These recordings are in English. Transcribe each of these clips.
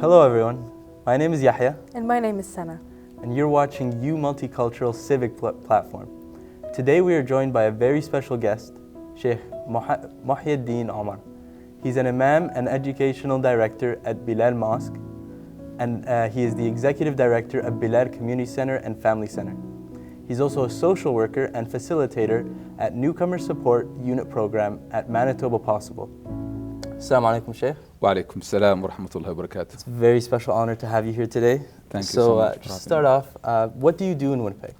Hello everyone, my name is Yahya. And my name is Sana. And you're watching Multicultural Civic Platform. Today we are joined by a very special guest, Sheikh Muhiadin Omar. He's an Imam and Educational Director at Bilal Mosque, and he is the Executive Director of Bilal Community Center and Family Center. He's also a social worker and facilitator at Newcomers Support Unit Program at Manitoba Possible. Assalamu alaikum, Sheikh. Wa alaikum salam wa rahmatullahi wa barakatuh. It's a very special honor to have you here today. Thank you so much. To start off, what do you do in Winnipeg?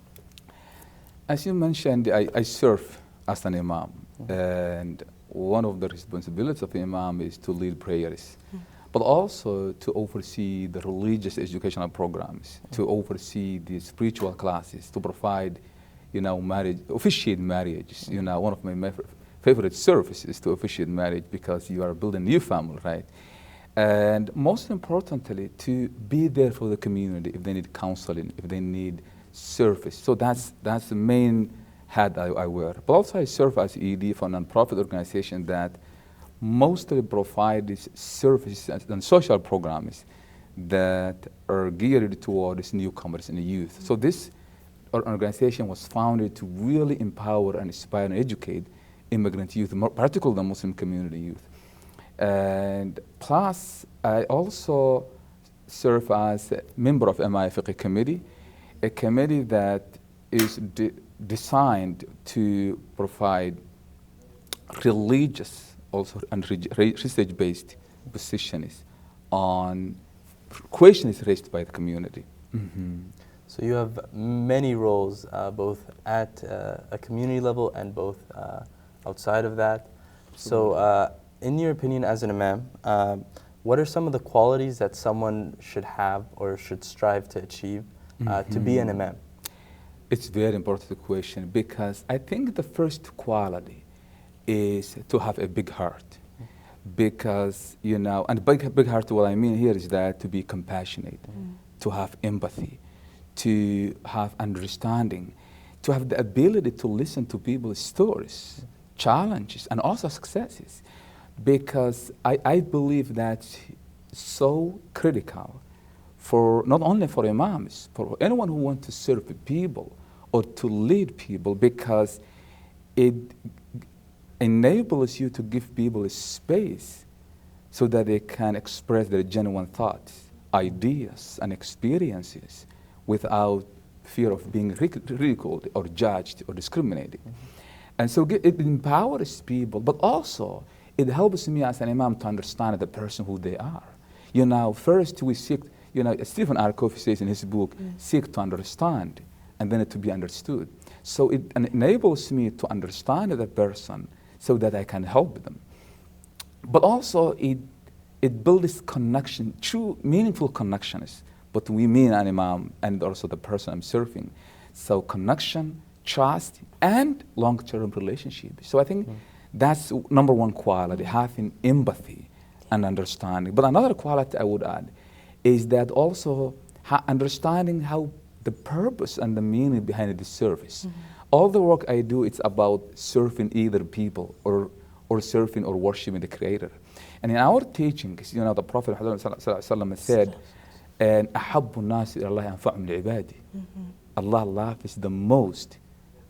As you mentioned, I serve as an Imam, and one of the responsibilities of the Imam is to lead prayers, but also to oversee the religious educational programs, to oversee the spiritual classes, to provide, marriage, officiate marriages. One of my favorite services is to officiate marriage because you are building a new family, right? And most importantly, to be there for the community if they need counseling, if they need service. So that's the main hat I wear. But also I serve as ED for a non-profit organization that mostly provides services and social programs that are geared towards newcomers and youth. So this organization was founded to really empower and inspire and educate immigrant youth, particularly the Muslim community youth. And plus, I also serve as a member of MI Fiqh Committee, a committee that is designed to provide religious also and research-based positions on questions raised by the community. So you have many roles, both at a community level and both outside of that. So in your opinion as an Imam, what are some of the qualities that someone should have or should strive to achieve to be an Imam? It's a very important question because I think the first quality is to have a big heart. Because, and big heart, what I mean here is that to be compassionate, to have empathy, to have understanding, to have the ability to listen to people's stories, challenges, and also successes. Because I believe that's so critical for not only for imams, for anyone who wants to serve people or to lead people, because it enables you to give people a space so that they can express their genuine thoughts, ideas, and experiences without fear of being ridiculed or judged or discriminated. And so it empowers people, but also it helps me as an Imam to understand the person who they are. First we seek, Stephen R. Covey says in his book, seek to understand and then to be understood. So it enables me to understand the person so that I can help them. But also it builds connection, true meaningful connections between me and an Imam and also the person I'm serving. So connection, trust, and long-term relationship. So I think that's number one quality, having empathy and understanding. But another quality I would add is that also understanding how the purpose and the meaning behind the service. All the work I do, it's about serving either people or serving or worshiping the Creator. And in our teachings, the Prophet ﷺ said, and أحب الناس إلى الله أنفعهم لعباده. Allah loves the most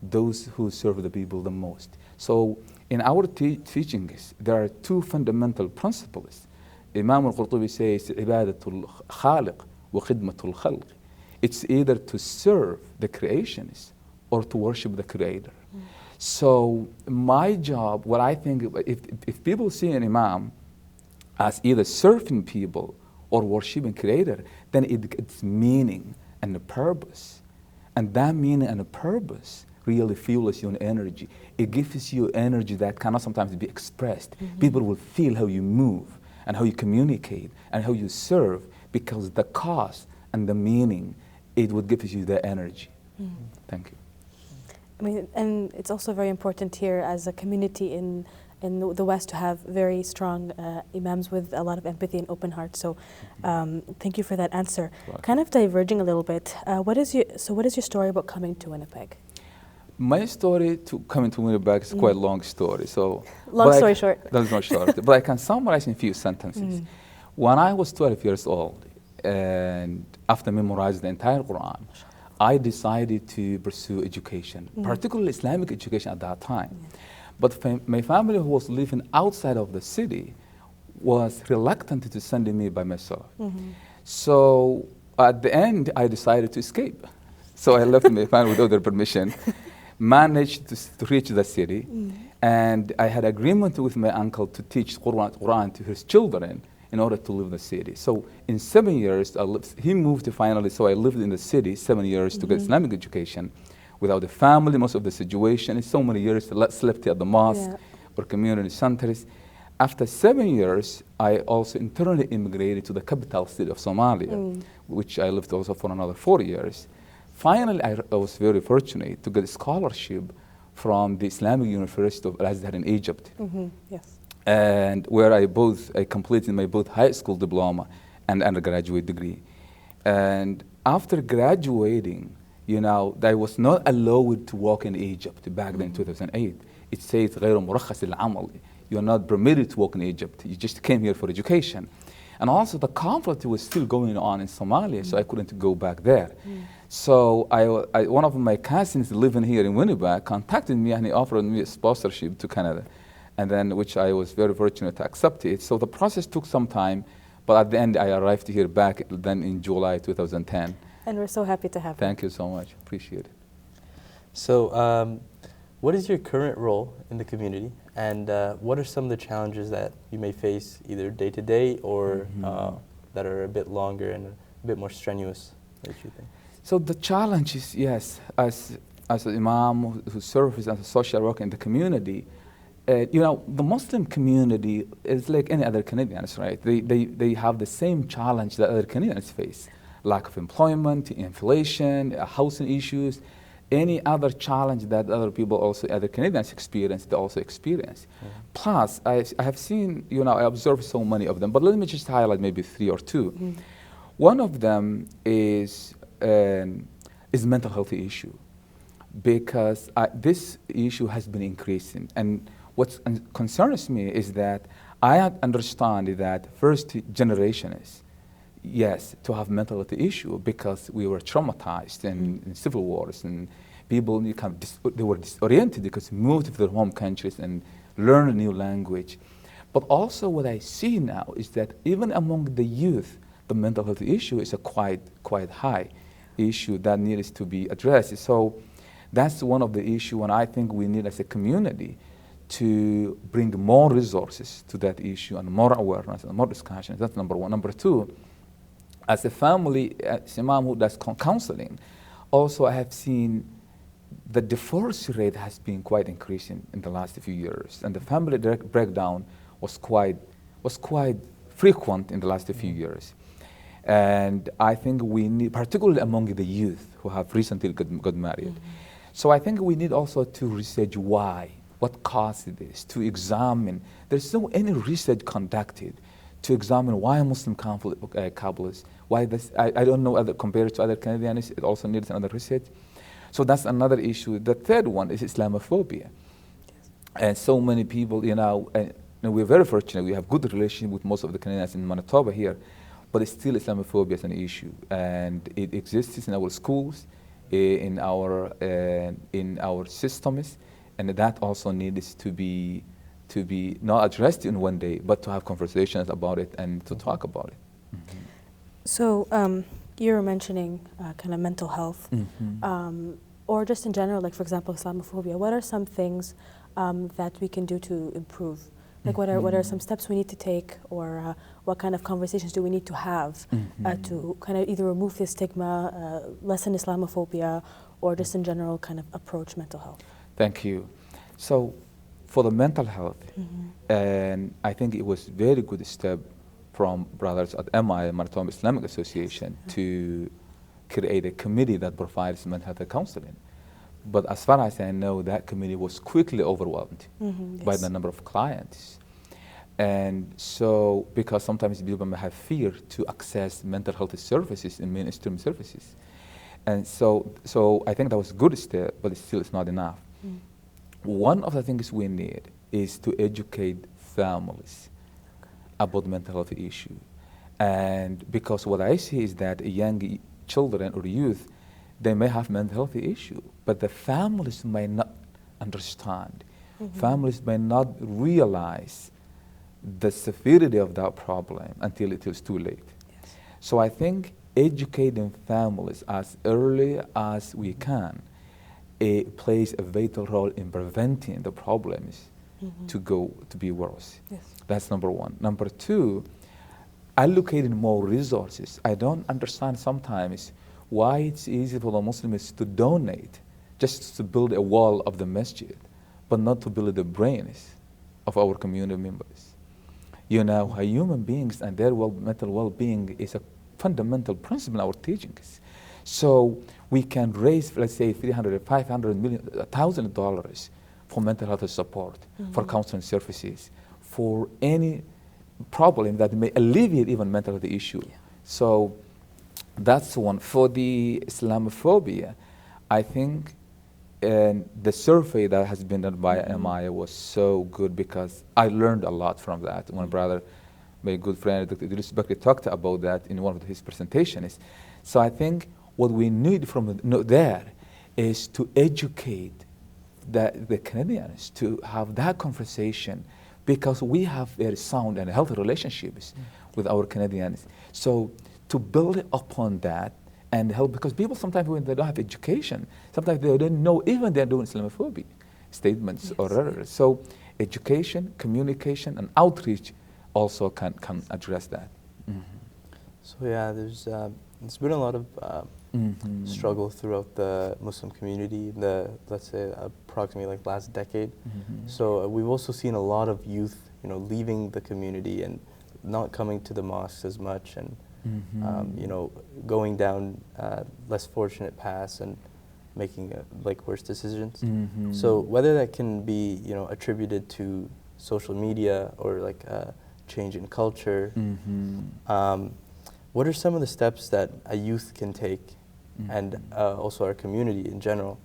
those who serve the people the most. So in our teachings, there are two fundamental principles. Imam al-Qurtubi says, عبادة الخالق وخدمة الخلق. It's either to serve the creationists or to worship the Creator. So my job, what I think, if people see an Imam as either serving people or worshiping Creator, then it gets meaning and a purpose. And that meaning and a purpose really fuels your energy. It gives you energy that cannot sometimes be expressed. People will feel how you move and how you communicate and how you serve, because the cause and the meaning, it would give you the energy. Thank you. I mean, and it's also very important here as a community in the West to have very strong imams with a lot of empathy and open hearts. So thank you for that answer. Kind of diverging a little bit, what is your story about coming to Winnipeg? My story to coming to Winnipeg is quite a long story. So long story short. That's not short. But I can summarize in a few sentences. When I was 12 years old, and after memorizing the entire Quran, I decided to pursue education, particularly Islamic education at that time. But my family, who was living outside of the city, was reluctant to send me by myself. So at the end, I decided to escape. So I left my family without their permission, managed to reach the city, and I had agreement with my uncle to teach Quran to his children in order to live in the city. So in 7 years, he moved finally, so I lived in the city 7 years to get Islamic education without a family, most of the situation. In so many years, slept at the mosque or community centers. After 7 years, I also internally immigrated to the capital city of Somalia, which I lived also for another 4 years. Finally, I was very fortunate to get a scholarship from the Islamic University of Al-Azhar in Egypt. Yes. And where I completed my both high school diploma and undergraduate degree. And after graduating, you know, I was not allowed to work in Egypt back then in 2008. It says غير مرخص العمل. You're not permitted to work in Egypt. You just came here for education. And also the conflict was still going on in Somalia, so I couldn't go back there. So one of my cousins living here in Winnipeg contacted me and he offered me a sponsorship to Canada, and then which I was very fortunate to accept it. So the process took some time, but at the end I arrived here back then in July 2010. And we're so happy to have you. Thank you so much. Appreciate it. So, what is your current role in the community, and what are some of the challenges that you may face either day to day or that are a bit longer and a bit more strenuous that you think? So the challenge is, yes, as an Imam who serves as a social worker in the community, you know, the Muslim community is like any other Canadians, right? They have the same challenge that other Canadians face. Lack of employment, inflation, housing issues, any other challenge that other people also, other Canadians experience, they also experience. Plus, I have seen, you know, I observed so many of them, but let me just highlight maybe 3 or 2. One of them is mental health issue, because this issue has been increasing. And what concerns me is that I understand that first generation is, yes, to have mental health issue because we were traumatized in civil wars, and people they were disoriented because they moved to their home countries and learned a new language. But also what I see now is that even among the youth, the mental health issue is a quite high issue that needs to be addressed. So that's one of the issues, and I think we need as a community to bring more resources to that issue and more awareness and more discussion. That's number one. Number two, as a family, as Imam who does counseling, also I have seen the divorce rate has been quite increasing in the last few years, and the family breakdown was quite frequent in the last few years. And I think we need, particularly among the youth who have recently got married. So I think we need also to research why, what caused this, to examine. There's no any research conducted to examine why Muslim couples, why this, I don't know, compared to other Canadians, it also needs another research. So that's another issue. The third one is Islamophobia. And so many people, you know, and we're very fortunate, we have good relationship with most of the Canadians in Manitoba here, but it's still Islamophobia is an issue, and it exists in our schools, in our systems, and that also needs to be not addressed in one day, but to have conversations about it and to talk about it. So you were mentioning kind of mental health, or just in general, like for example, Islamophobia. What are some things that we can do to improve? Like what are some steps we need to take, or what kind of conversations do we need to have to kind of either remove the stigma, lessen Islamophobia, or just in general kind of approach mental health? Thank you. So for the mental health, and I think it was very good step from brothers at MI, Manitoba Islamic Association, to create a committee that provides mental health counseling. But as far as I know, that committee was quickly overwhelmed by the number of clients. And so, because sometimes people may have fear to access mental health services in mainstream services. And so I think that was a good step, but still it's not enough. One of the things we need is to educate families about mental health issue. And because what I see is that young children or youth, they may have mental health issue, but the families may not understand. Families may not realize the severity of that problem until it is too late. Yes. So I think educating families as early as we can plays a vital role in preventing the problems to be worse. Yes. That's number one. Number two, allocating more resources. I don't understand sometimes why it's easy for the Muslims to donate just to build a wall of the masjid, but not to build the brains of our community members. You know, human beings and their mental well-being is a fundamental principle in our teachings. So we can raise, let's say, $300, $500 million, $1,000 for mental health support, for counseling services, for any problem that may alleviate even mental health issue. Yeah. So that's one. For the Islamophobia, I think the survey that has been done by MI was so good because I learned a lot from that. One brother, my good friend, Dr. Idris Bakri, talked about that in one of his presentations. So I think what we need from there is to educate the Canadians to have that conversation, because we have very sound and healthy relationships with our Canadians. So to build upon that and help, because people sometimes when they don't have education, sometimes they don't know even they're doing Islamophobic statements or errors. So education, communication, and outreach also can address that. So yeah, there's been a lot of struggle throughout the Muslim community in the, let's say, approximately like last decade. So we've also seen a lot of youth, you know, leaving the community and not coming to the mosques as much, and you know, going down less fortunate paths and making like worse decisions. So whether that can be, you know, attributed to social media or like a change in culture, what are some of the steps that a youth can take, and also our community in general?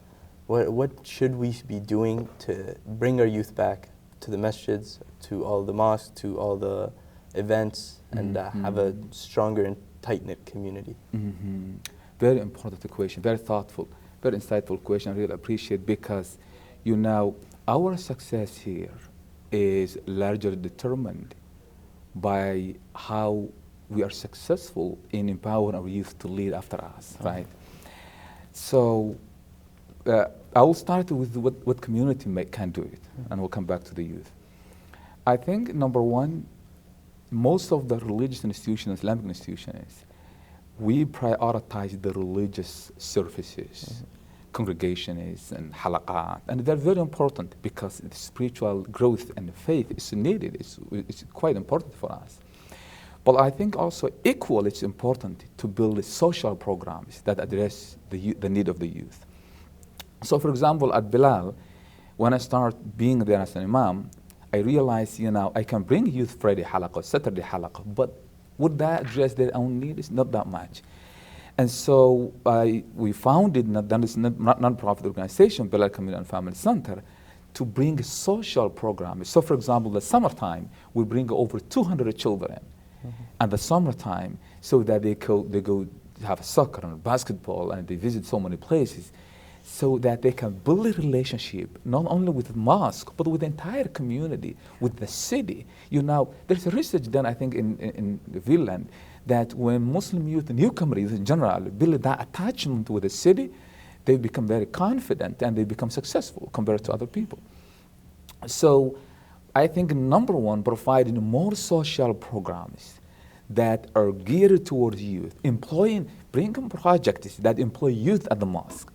What should we be doing to bring our youth back to the masjids, to all the mosques, to all the events, and have a stronger and tight-knit community? Very important question, very thoughtful, very insightful question. I really appreciate, because, you know, our success here is largely determined by how we are successful in empowering our youth to lead after us, right? So I will start with what community can do it, and we'll come back to the youth. I think, number one, most of the religious institutions, Islamic institutions, we prioritize the religious services, congregations and halaqat, and they're very important because the spiritual growth and faith is needed. It's quite important for us. But I think also equally it's important to build social programs that address the need of the youth. So for example, at Bilal, when I start being there as an imam, I realized, you know, I can bring youth Friday halaqah, Saturday halaqah, but would that address their own needs? Not that much. And so we founded this non-profit organization, Bilal Community and Family Center, to bring social programs. So for example, the summertime, we bring over 200 children and the summertime, so that they go have soccer and basketball, and they visit so many places, so that they can build a relationship not only with the mosque but with the entire community, with the city. You know, there's a research done, I think, in Finland, that when Muslim youth, newcomers in general, build that attachment with the city, they become very confident and they become successful compared to other people. So I think, number one, providing more social programs that are geared towards youth, bringing projects that employ youth at the mosque,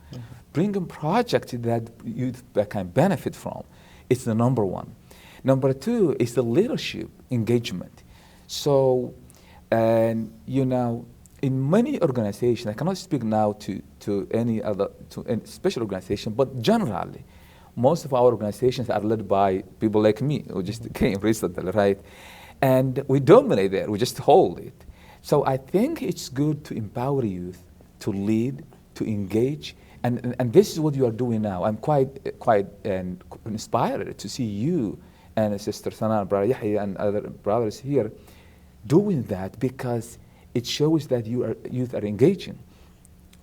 bringing projects that youth can benefit from. It's the number one. Number two is the leadership engagement. So, and you know, in many organizations, I cannot speak now to any special organization, but generally, most of our organizations are led by people like me, who just came recently, right? And we dominate there, we just hold it. So I think it's good to empower youth, to lead, to engage, and this is what you are doing now. I'm quite inspired to see you and Sister Sana, Brother Yahya, and other brothers here doing that because it shows that youth are engaging.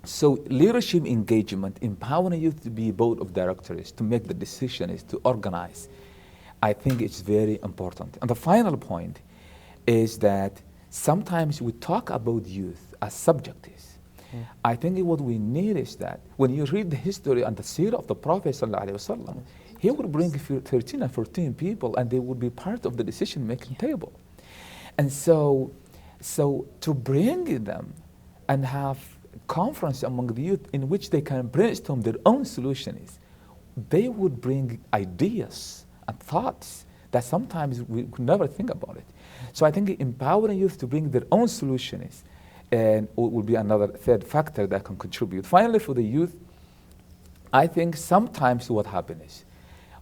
So leadership engagement, empowering youth to be board of directors, to make the decisions, to organize, I think it's very important. And the final point is that sometimes we talk about youth as subjects. I think what we need is that when you read the history and the seerah of the Prophet ﷺ, he would bring 13 and 14 people and they would be part of the decision-making table. And so to bring them and have conference among the youth in which they can brainstorm their own solutions, they would bring ideas and thoughts that sometimes we could never think about it. So I think empowering youth to bring their own solutions and will be another third factor that can contribute. Finally, for the youth, I think sometimes what happens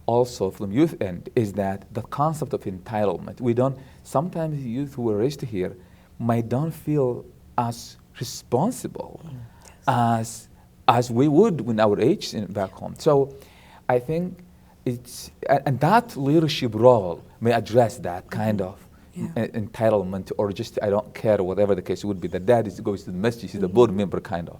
also from youth end is that the concept of entitlement. Sometimes youth who are raised here might don't feel as responsible as we would when our age back home. So I think and that leadership role may address that kind of entitlement, or just I don't care, whatever the case would be. The dad goes to the masjid, he's the board member kind of.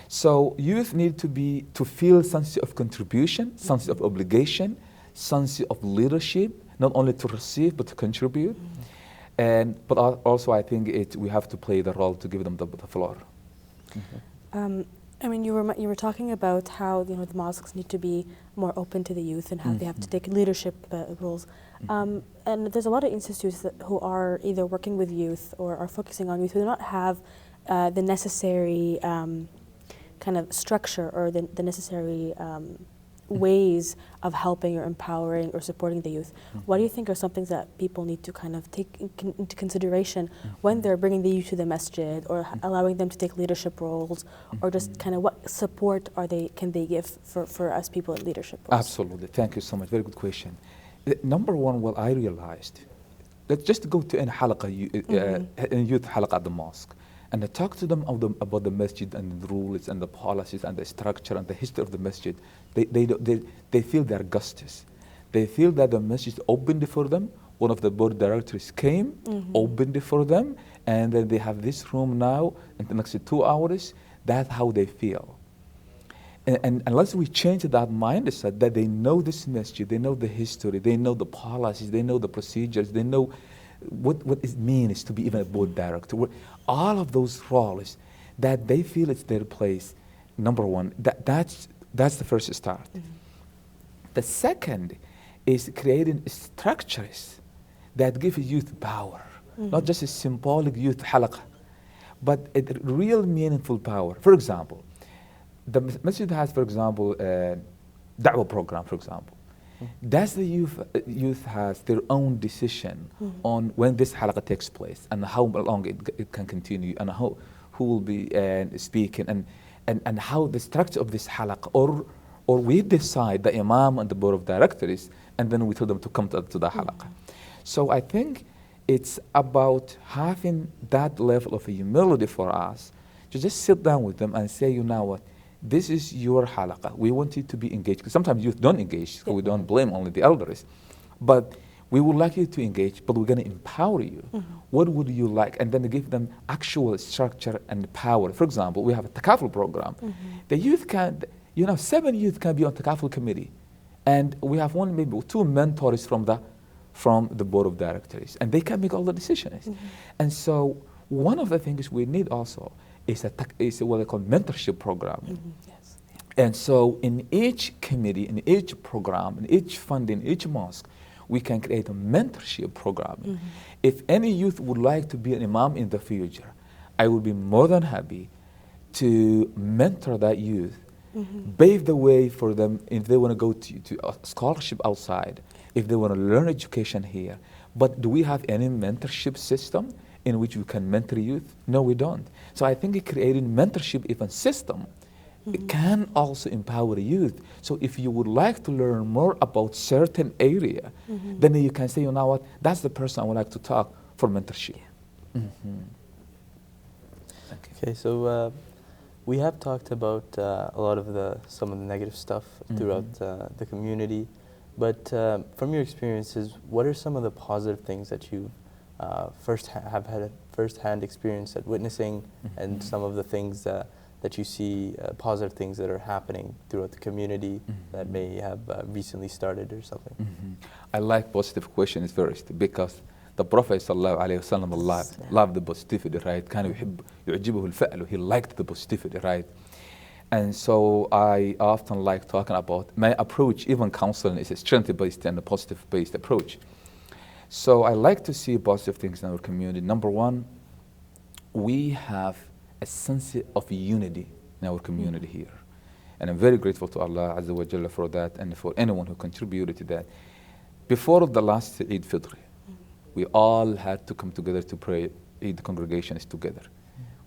So youth need to feel sense of contribution, sense of obligation, sense of leadership, not only to receive but to contribute. But also I think we have to play the role to give them the floor. I mean, you were talking about how the mosques need to be more open to the youth and how they have to take leadership roles. And there's a lot of institutes who are either working with youth or are focusing on youth who do not have the necessary kind of structure or the necessary ways of helping or empowering or supporting the youth. What do you think are some things that people need to kind of take into consideration when they're bringing the youth to the masjid or allowing them to take leadership roles, or just kind of what support can they give for us people in leadership roles? Absolutely. Thank you so much. Very good question. Number one, what I realized, let's just go to a youth halaqah at the mosque, and I talk to them about the masjid and the rules and the policies and the structure and the history of the masjid. They feel they're guests. They feel that the masjid opened for them. One of the board directors came, opened it for them, and then they have this room now in the next 2 hours. That's how they feel. And unless we change that mindset, that they know this masjid, they know the history, they know the policies, they know the procedures, they know what it means to be even a board director. All of those roles, that they feel it's their place. Number one, that's the first start. The second is creating structures that give youth power, not just a symbolic youth halaqah, but a real meaningful power. For example, the masjid has, for example, a da'wah program, for example. Does the youth has their own decision on when this halaqah takes place and how long it can continue and who will be speaking and how the structure of this halaqah, or we decide, the Imam and the board of directors, and then we tell them to come to the halaqah. So I think it's about having that level of humility for us to just sit down with them and say, you know what, this is your halaqah. We want you to be engaged. Because sometimes youth don't engage, so we don't blame only the elders. But we would like you to engage, but we're going to empower you. What would you like? And then give them actual structure and power. For example, we have a takaful program. The youth can, 7 youth can be on takaful committee. And we have maybe 2 mentors from the board of directors. And they can make all the decisions. And so one of the things we need also is what they call mentorship program. Yes. And so in each committee, in each program, in each funding, each mosque, we can create a mentorship program. If any youth would like to be an imam in the future, I would be more than happy to mentor that youth, pave the way for them if they want to go to a scholarship outside, if they want to learn education here. But do we have any mentorship system in which we can mentor youth? No, we don't. So I think creating mentorship even system it can also empower youth. So if you would like to learn more about certain area, then you can say, you know what, that's the person I would like to talk for mentorship. Okay, so we have talked about a lot of some of the negative stuff throughout the community, but from your experiences, what are some of the positive things that you've have had first-hand experience at witnessing, and some of the things that you see, positive things that are happening throughout the community that may have recently started or something? I like positive questions first, because the Prophet ﷺ loved the positivity, right? كان يعجبه الفعل. He liked the positivity, right? And so I often like talking about my approach. Even counseling is a strength-based and a positive-based approach. So I like to see positive things in our community. Number one, we have a sense of unity in our community here. And I'm very grateful to Allah Azza wa Jalla for that, and for anyone who contributed to that. Before the last Eid Fitr, we all had to come together to pray. Eid congregations together,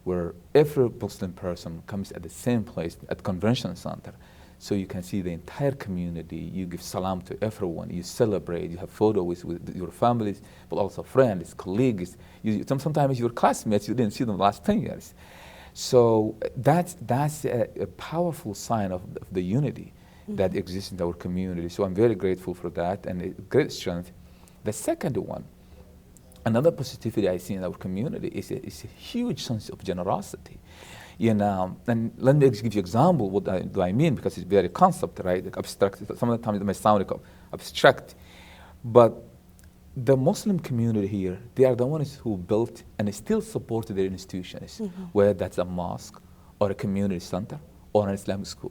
where every Muslim person comes at the same place, at convention center. So you can see the entire community, you give salam to everyone, you celebrate, you have photos with your families, but also friends, colleagues, sometimes your classmates, you didn't see them the last 10 years. So that's a powerful sign of the unity that exists in our community. So I'm very grateful for that, and a great strength. The second one, another positivity I see in our community is a huge sense of generosity. You know, and let me give you an example. What do I mean? Because it's very concept, right? Like abstract. Some of the time it may sound like abstract, but the Muslim community here, they are the ones who built and still support their institutions, whether that's a mosque or a community center or an Islamic school.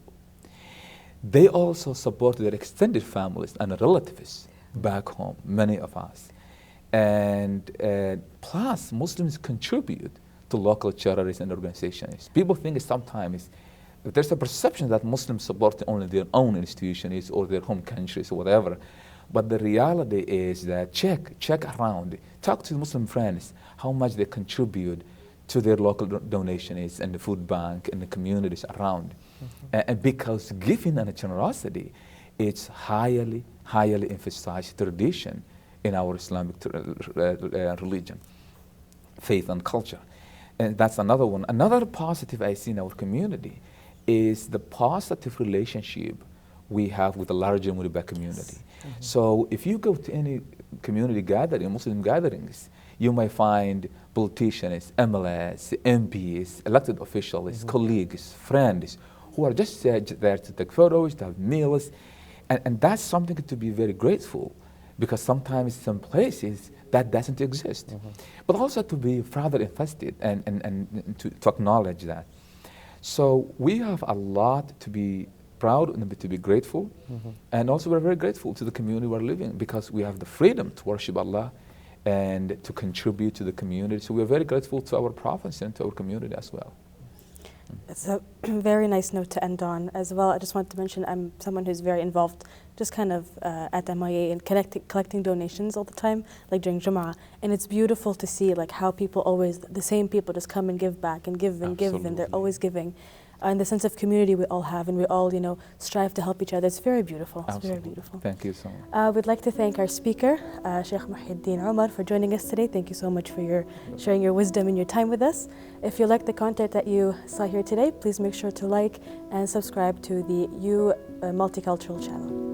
They also support their extended families and relatives back home, many of us. And plus, Muslims contribute to local charities and organizations. People think sometimes there's a perception that Muslims support only their own institutions or their home countries or whatever. But the reality is that check around, talk to Muslim friends how much they contribute to their local donations and the food bank and the communities around. And because giving and generosity, it's highly emphasized tradition in our Islamic religion, faith and culture. And that's another one. Another positive I see in our community is the positive relationship we have with the larger Winnipeg community. So if you go to any community gathering, Muslim gatherings, you might find politicians, MLS, MPs, elected officials, colleagues, friends, who are just there to take photos, to have meals. And that's something to be very grateful, because sometimes some places that doesn't exist. But also to be further invested and to acknowledge that. So we have a lot to be proud and to be grateful. And also we're very grateful to the community we're living, because we have the freedom to worship Allah and to contribute to the community. So we're very grateful to our province and to our community as well. It's a very nice note to end on as well. I just want to mention I'm someone who's very involved just kind of at MIA and collecting donations all the time, like during Jum'ah. And it's beautiful to see like how people always, the same people just come and give back and give and give, and they're always giving. And the sense of community we all have, and we all, you know, strive to help each other. It's very beautiful. It's very beautiful. Thank you so much. We'd like to thank our speaker, Sheikh Muhiadin Omar, for joining us today. Thank you so much for sharing your wisdom and your time with us. If you like the content that you saw here today, please make sure to like and subscribe to the Multicultural channel.